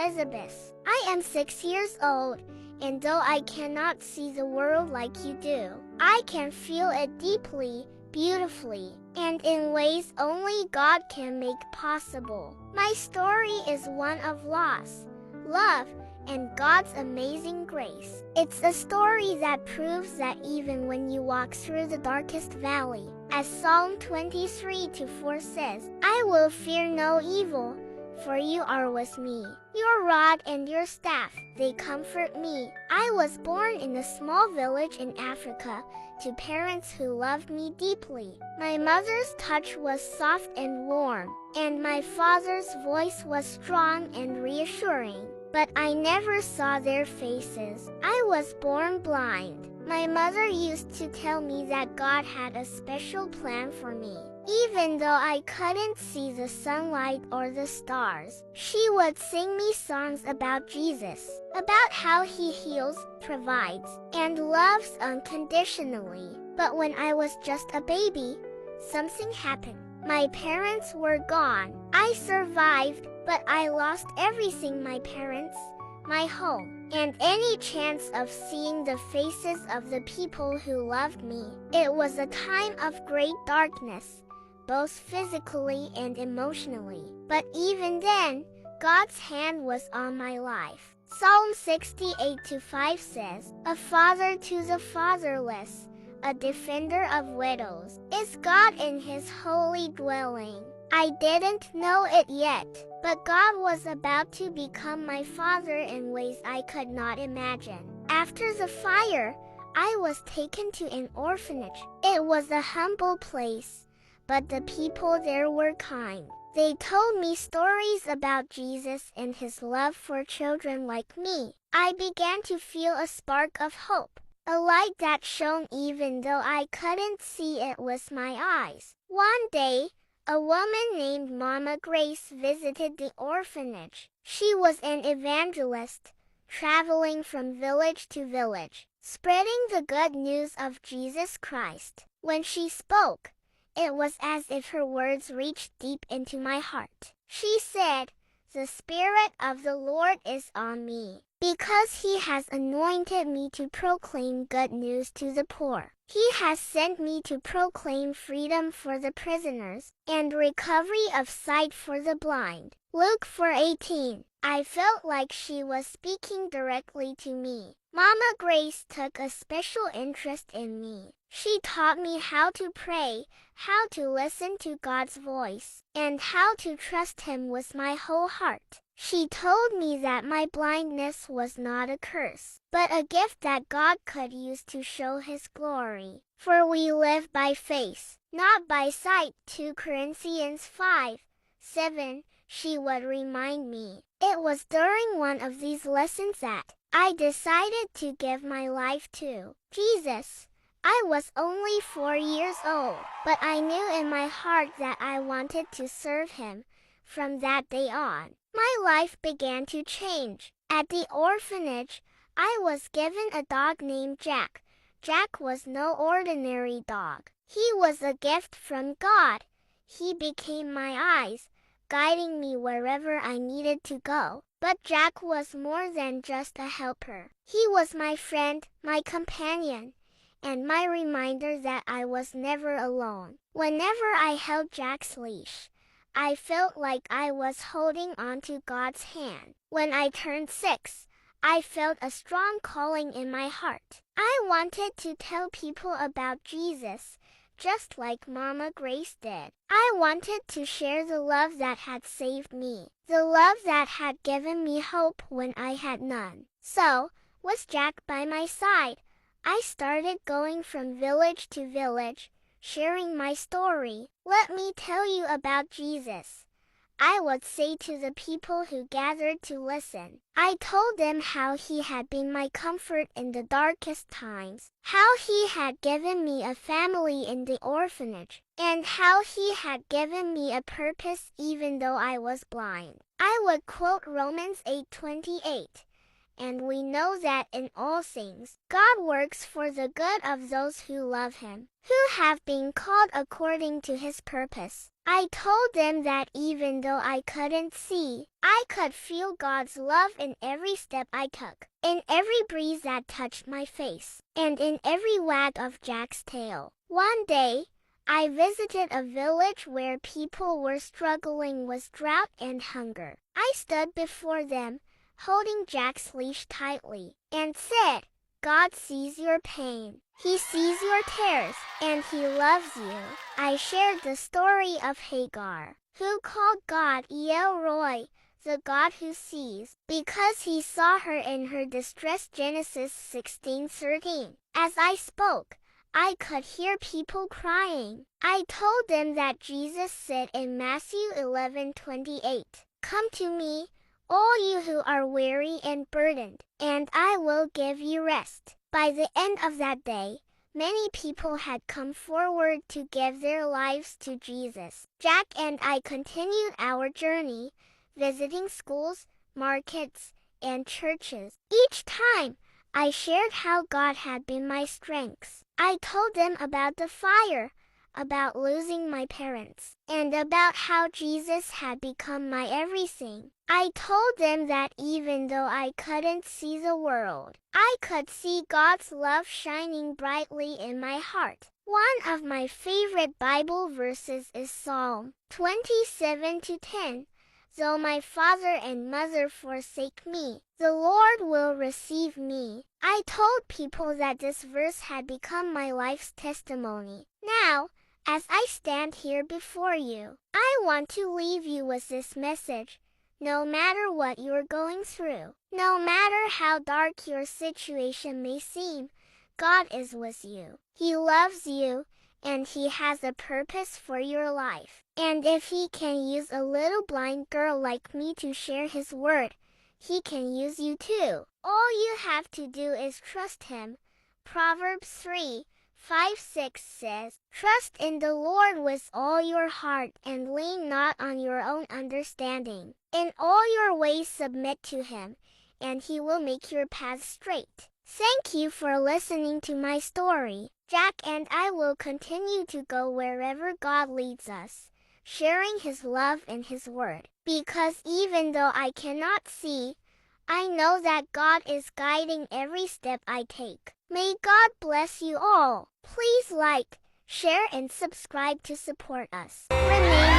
Elizabeth. I am 6 years old, and though I cannot see the world like you do, I can feel it deeply, beautifully, and in ways only God can make possible. My story is one of loss, love, and God's amazing grace. It's a story that proves that even when you walk through the darkest valley, as Psalm 23:4 says, I will fear no evil, for you are with me. Your rod and your staff, they comfort me. I was born in a small village in Africa, to parents who loved me deeply. My mother's touch was soft and warm, and my father's voice was strong and reassuring. But I never saw their faces. I was born blind. My mother used to tell me that God had a special plan for me. Even though I couldn't see the sunlight or the stars, she would sing me songs about Jesus, about how he heals, provides, and loves unconditionally. But when I was just a baby, something happened. My parents were gone. I survived, but I lost everything: my parents, my home, and any chance of seeing the faces of the people who loved me. It was a time of great darkness, both physically and emotionally. But even then, God's hand was on my life. Psalm 68:5 says, A father to the fatherless, a defender of widows, is God in his holy dwelling. I didn't know it yet, but God was about to become my father in ways I could not imagine. After the fire, I was taken to an orphanage. It was a humble place, but the people there were kind. They told me stories about Jesus and his love for children like me. I began to feel a spark of hope, a light that shone even though I couldn't see it with my eyes. One day, a woman named Mama Grace visited the orphanage. She was an evangelist, traveling from village to village, spreading the good news of Jesus Christ. When she spoke, it was as if her words reached deep into my heart. She said, The Spirit of the Lord is on me, because he has anointed me to proclaim good news to the poor. He has sent me to proclaim freedom for the prisoners, and recovery of sight for the blind. Luke 4:18. I felt like she was speaking directly to me. Mama Grace took a special interest in me. She taught me how to pray, how to listen to God's voice, and how to trust him with my whole heart. She told me that my blindness was not a curse, but a gift that God could use to show his glory. For we live by faith, not by sight. 2 Corinthians 5:7. She would remind me. It was during one of these lessons that I decided to give my life to Jesus. I was only 4 years old, but I knew in my heart that I wanted to serve him. From that day on, my life began to change. At the orphanage, I was given a dog named Jack. Jack was no ordinary dog. He was a gift from God. He became my eyes, guiding me wherever I needed to go. But Jack was more than just a helper. He was my friend, my companion, and my reminder that I was never alone. Whenever I held Jack's leash, I felt like I was holding onto God's hand. When I turned 6, I felt a strong calling in my heart. I wanted to tell people about Jesus, just like Mama Grace did. I wanted to share the love that had saved me, the love that had given me hope when I had none. So, with Jack by my side, I started going from village to village, sharing my story. Let me tell you about Jesus, I would say to the people who gathered to listen. I told them how he had been my comfort in the darkest times, how he had given me a family in the orphanage, and how he had given me a purpose even though I was blind. I would quote Romans 8:28. And we know that in all things, God works for the good of those who love him, who have been called according to his purpose. I told them that even though I couldn't see, I could feel God's love in every step I took, in every breeze that touched my face, and in every wag of Jack's tail. One day, I visited a village where people were struggling with drought and hunger. I stood before them, holding Jack's leash tightly, and said, God sees your pain. He sees your tears, and He loves you. I shared the story of Hagar, who called God El Roi, the God who sees, because He saw her in her distress. Genesis 16:13. As I spoke, I could hear people crying. I told them that Jesus said in Matthew 11:28, Come to me, all you who are weary and burdened, and I will give you rest. By the end of that day, many people had come forward to give their lives to Jesus. Jack and I continued our journey, visiting schools, markets, and churches. Each time, I shared how God had been my strength. I told them about the fire, about losing my parents, and about how Jesus had become my everything. I told them that even though I couldn't see the world, I could see God's love shining brightly in my heart. One of my favorite Bible verses is Psalm 27:10. Though my father and mother forsake me, the Lord will receive me. I told people that this verse had become my life's testimony. Now, as I stand here before you, I want to leave you with this message. No matter what you're going through, no matter how dark your situation may seem, God is with you. He loves you, and He has a purpose for your life. And if He can use a little blind girl like me to share His word, He can use you too. All you have to do is trust Him. Proverbs 3:5-6 says, Trust in the Lord with all your heart and lean not on your own understanding. In all your ways submit to Him, and He will make your path straight. Thank you for listening to my story. Jack and I will continue to go wherever God leads us, sharing His love and His word. Because even though I cannot see, I know that God is guiding every step I take. May God bless you all. Please like, share, and subscribe to support us. Renee